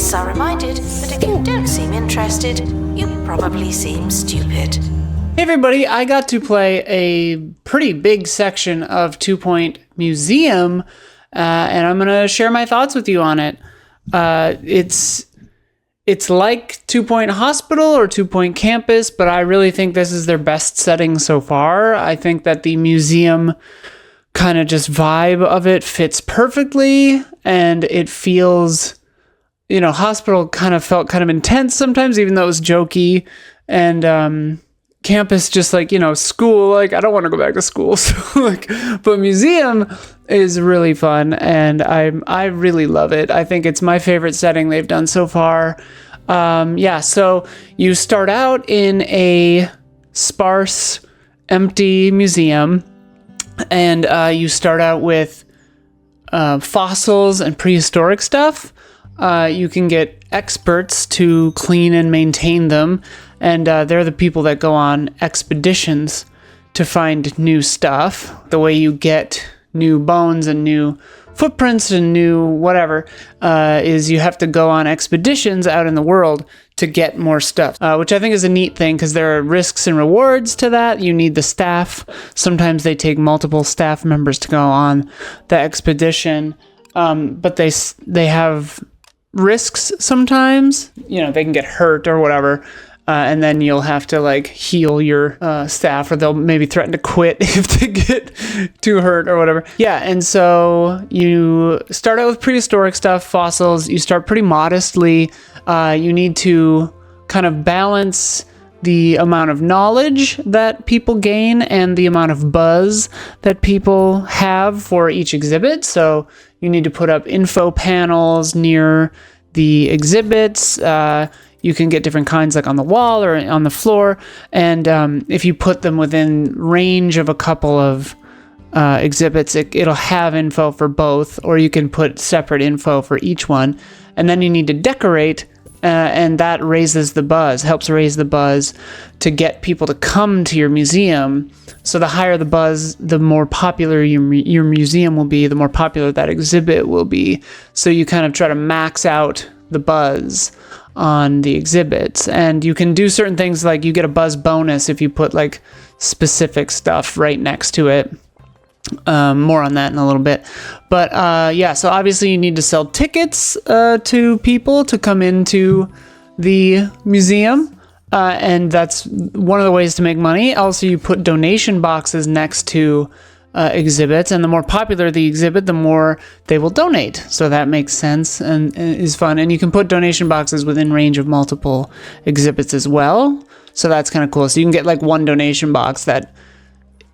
Guests are reminded that if you don't seem interested, you probably seem stupid. Hey everybody, I got to play a pretty big section of 2 Point Museum, and I'm going to share my thoughts with you on it. It's like 2 Point Hospital or 2 Point Campus, but I really think this is their best setting so far. I think that the museum kind of just vibe of it fits perfectly, and it feels, Hospital kind of felt kind of intense sometimes, even though it was jokey, and Campus just school, I don't want to go back to school. So but museum is really fun, and I really love it. I think it's my favorite setting they've done so far. So you start out in a sparse, empty museum, and you start out with fossils and prehistoric stuff. You can get experts to clean and maintain them, and they're the people that go on expeditions to find new stuff. The way you get new bones and new footprints and new whatever is you have to go on expeditions out in the world to get more stuff, which I think is a neat thing because there are risks and rewards to that. You need the staff. Sometimes they take multiple staff members to go on the expedition, but they have risks sometimes. They can get hurt or whatever. And then you'll have to heal your staff, or they'll maybe threaten to quit if they get too hurt or whatever. Yeah, and so you start out with prehistoric stuff, fossils. You start pretty modestly. You need to kind of balance the amount of knowledge that people gain and the amount of buzz that people have for each exhibit. So you need to put up info panels near the exhibits. You can get different kinds on the wall or on the floor. And if you put them within range of a couple of exhibits, it'll have info for both, or you can put separate info for each one. And then you need to decorate, and that helps raise the buzz to get people to come to your museum. So the higher the buzz, the more popular your museum will be, the more popular that exhibit will be. So you kind of try to max out the buzz on the exhibits, and you can do certain things, like you get a buzz bonus if you put specific stuff right next to it. More on that in a little bit, but so obviously you need to sell tickets to people to come into the museum, and that's one of the ways to make money. Also, you put donation boxes next to exhibits, and the more popular the exhibit, the more they will donate. So that makes sense and is fun. And you can put donation boxes within range of multiple exhibits as well. So that's kind of cool. So you can get one donation box that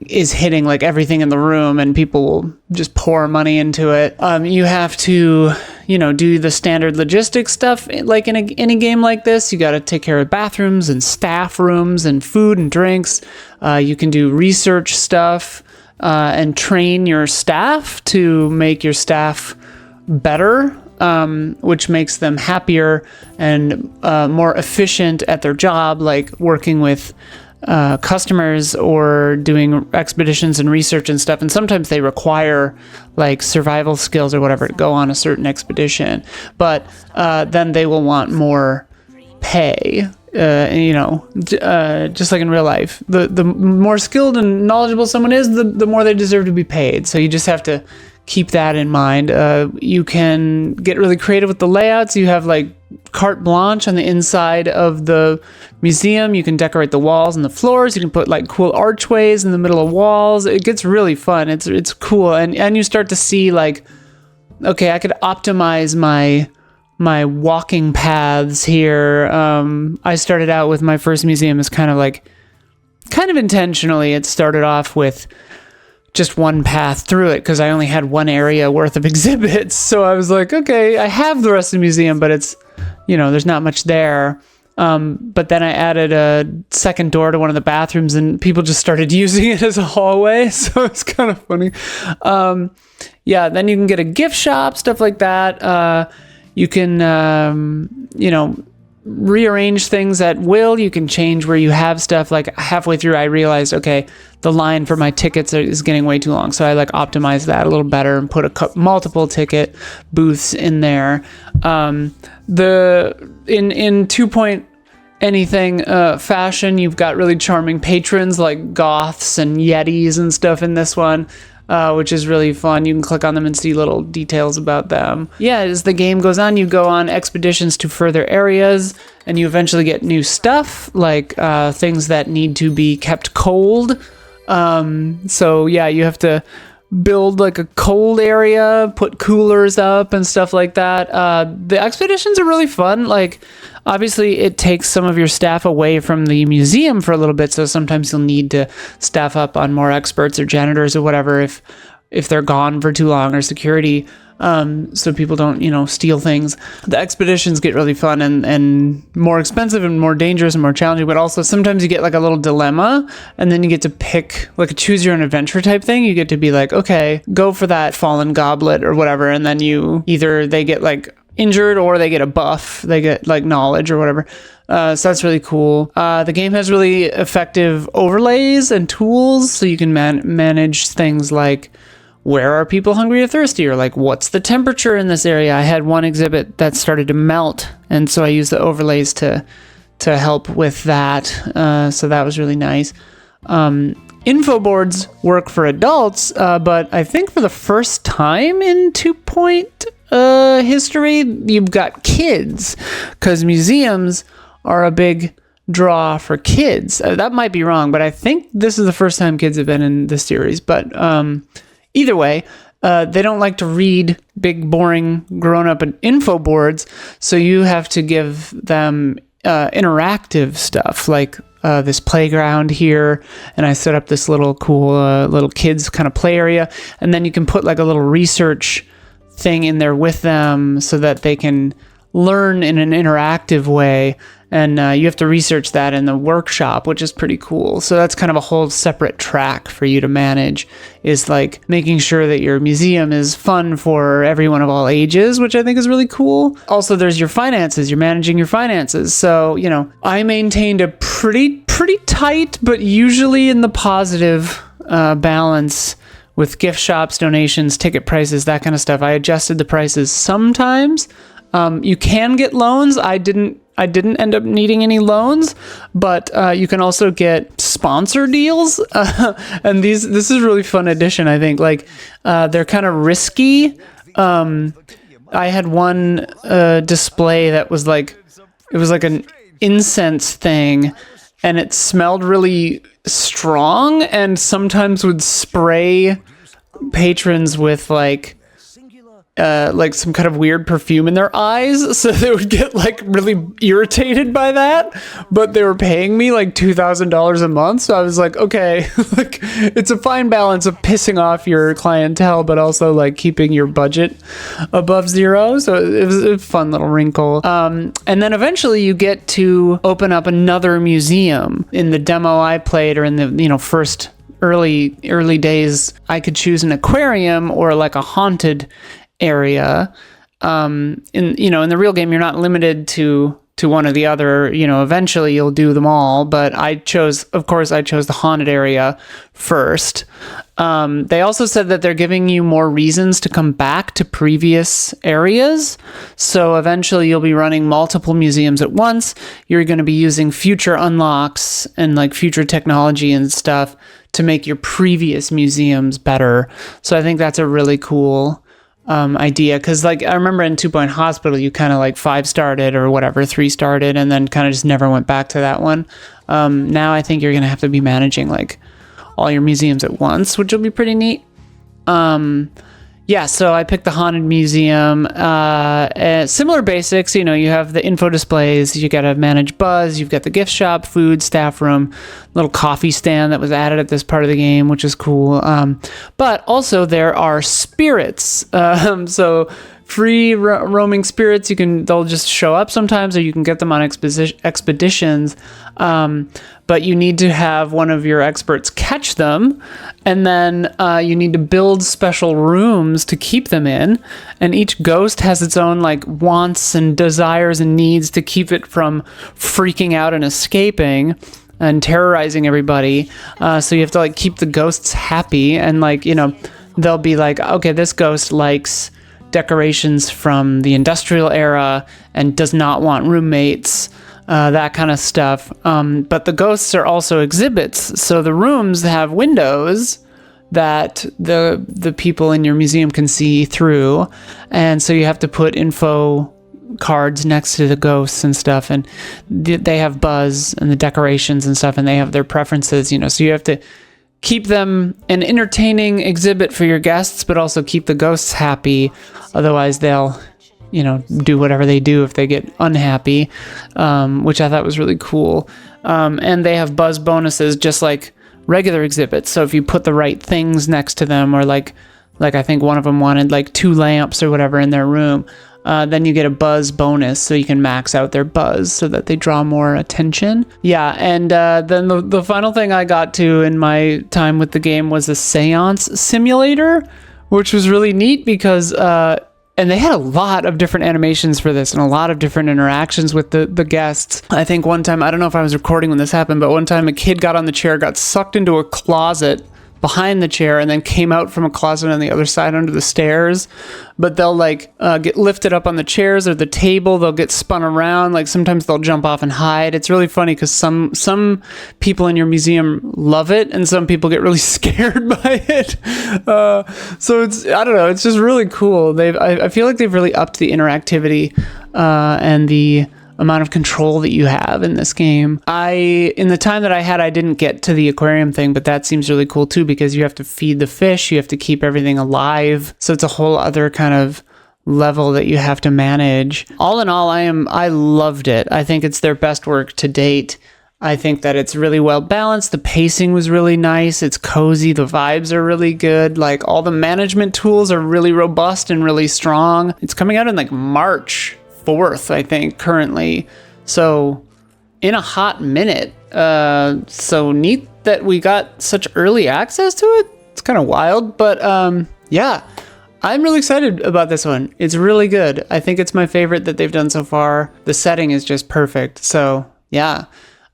is hitting everything in the room, and people will just pour money into it. You have to, do the standard logistics stuff. In any game like this, you got to take care of bathrooms and staff rooms and food and drinks. You can do research stuff. And train your staff to make your staff better, which makes them happier and more efficient at their job, like working with customers or doing expeditions and research and stuff. And sometimes they require survival skills or whatever to go on a certain expedition, but then they will want more pay. Just like in real life, the more skilled and knowledgeable someone is, the more they deserve to be paid. So you just have to keep that in mind. You can get really creative with the layouts. You have carte blanche on the inside of the museum. You can decorate the walls and the floors. You can put cool archways in the middle of walls. It gets really fun. It's cool, and you start to see okay, I could optimize my walking paths here. I started out with my first museum as kind of intentionally. It started off with just one path through it because I only had one area worth of exhibits. So I was like, okay, I have the rest of the museum, but it's, there's not much there. But then I added a second door to one of the bathrooms, and people just started using it as a hallway. So it's kind of funny. Then you can get a gift shop, stuff like that. You can, rearrange things at will. You can change where you have stuff. Like halfway through, I realized, okay, the line for my tickets is getting way too long. So I like optimized that a little better and put multiple ticket booths in there. In 2 anything fashion, you've got really charming patrons like goths and yetis and stuff in this one. Which is really fun. You can click on them and see little details about them. Yeah, as the game goes on, you go on expeditions to further areas, and you eventually get new stuff, like things that need to be kept cold. So yeah, you have to build like a cold area, put coolers up and stuff like that. The expeditions are really fun. Like, obviously it takes some of your staff away from the museum for a little bit, so sometimes you'll need to staff up on more experts or janitors or whatever if they're gone for too long, or security, so people don't, steal things. The expeditions get really fun and more expensive and more dangerous and more challenging, but also sometimes you get like a little dilemma, and then you get to pick like a choose your own adventure type thing. You get to be like, okay, go for that fallen goblet or whatever, and then they get like injured or they get a buff, they get like knowledge or whatever. So that's really cool. The game has really effective overlays and tools, so you can manage things like, where are people hungry or thirsty? Or like, what's the temperature in this area? I had one exhibit that started to melt, and so I used the overlays to help with that. So that was really nice. Info boards work for adults, but I think for the first time in 2-point history, you've got kids, because museums are a big draw for kids. That might be wrong, but I think this is the first time kids have been in the series. But either way, they don't like to read big, boring, grown-up info boards, so you have to give them interactive stuff, like this playground here, and I set up this little cool little kids kind of play area, and then you can put like a little research thing in there with them so that they can learn in an interactive way, and you have to research that in the workshop, which is pretty cool. So that's kind of a whole separate track for you to manage, is like making sure that your museum is fun for everyone of all ages, which I think is really cool. Also, there's your finances. You're managing your finances. So, I maintained a pretty tight, but usually in the positive balance with gift shops, donations, ticket prices, that kind of stuff. I adjusted the prices sometimes. You can get loans. I didn't end up needing any loans, but you can also get sponsor deals. And this is a really fun addition, I think. Like, they're kind of risky. I had one display that was like, it was like an incense thing, and it smelled really strong, and sometimes would spray patrons with like some kind of weird perfume in their eyes, so they would get like really irritated by that, but they were paying me like $2,000 a month, so I was like, okay, like, it's a fine balance of pissing off your clientele but also like keeping your budget above zero. So it was a fun little wrinkle. And then eventually you get to open up another museum. In the demo I played, or in the first early days, I could choose an aquarium or like a haunted area. In the real game, you're not limited to one or the other. Eventually you'll do them all, but I chose the haunted area first. They also said that they're giving you more reasons to come back to previous areas. So eventually you'll be running multiple museums at once. You're going to be using future unlocks and like future technology and stuff to make your previous museums better. So I think that's a really cool idea, because like I remember in 2-Point Hospital, you kind of like 5-starred it or whatever, 3-starred it, and then kind of just never went back to that one. Now I think you're gonna have to be managing like all your museums at once, which will be pretty neat. So I picked the Haunted Museum. Similar basics, you have the info displays, you got to manage buzz, you've got the gift shop, food, staff room, little coffee stand that was added at this part of the game, which is cool. But also there are spirits. So free roaming spirits. They'll just show up sometimes, or you can get them on expeditions. But you need to have one of your experts catch them, and then you need to build special rooms to keep them in. And each ghost has its own like wants and desires and needs to keep it from freaking out and escaping and terrorizing everybody. So you have to like keep the ghosts happy, and like, you know, they'll be like, okay, this ghost likes decorations from the industrial era and does not want roommates, that kind of stuff. But the ghosts are also exhibits. So the rooms have windows that the people in your museum can see through. And so you have to put info cards next to the ghosts and stuff. And they have buzz and the decorations and stuff, and they have their preferences, you know, so you have to keep them an entertaining exhibit for your guests, but also keep the ghosts happy. Otherwise, they'll, you know, do whatever they do if they get unhappy, which I thought was really cool. And they have buzz bonuses just like regular exhibits. So if you put the right things next to them, or like I think one of them wanted like 2 lamps or whatever in their room, then you get a buzz bonus, so you can max out their buzz so that they draw more attention. Yeah, and then the final thing I got to in my time with the game was a seance simulator, which was really neat because, and they had a lot of different animations for this and a lot of different interactions with the guests. I think one time, I don't know if I was recording when this happened, but one time a kid got on the chair, got sucked into a closet behind the chair, and then came out from a closet on the other side under the stairs. But they'll like get lifted up on the chairs or the table. They'll get spun around. Like sometimes they'll jump off and hide. It's really funny because some people in your museum love it, and some people get really scared by it. So it's, I don't know, it's just really cool. I feel like they've really upped the interactivity and the amount of control that you have in this game. In the time that I had, I didn't get to the aquarium thing, but that seems really cool too, because you have to feed the fish, you have to keep everything alive. So it's a whole other kind of level that you have to manage. All in all, I loved it. I think it's their best work to date. I think that it's really well balanced. The pacing was really nice. It's cozy. The vibes are really good. Like all the management tools are really robust and really strong. It's coming out in like March 4th, I think, currently. So in a hot minute. So neat that we got such early access to it. It's kind of wild, but yeah, I'm really excited about this one. It's really good. I think it's my favorite that they've done so far. The setting is just perfect. So yeah.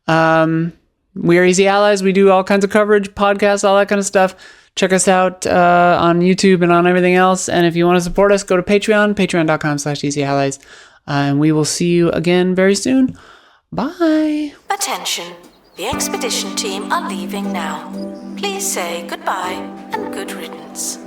We are Easy Allies. We do all kinds of coverage, podcasts, all that kind of stuff. Check us out on YouTube and on everything else. And if you want to support us, go to Patreon, patreon.com/easyallies. And we will see you again very soon. Bye. Attention. The expedition team are leaving now. Please say goodbye and good riddance.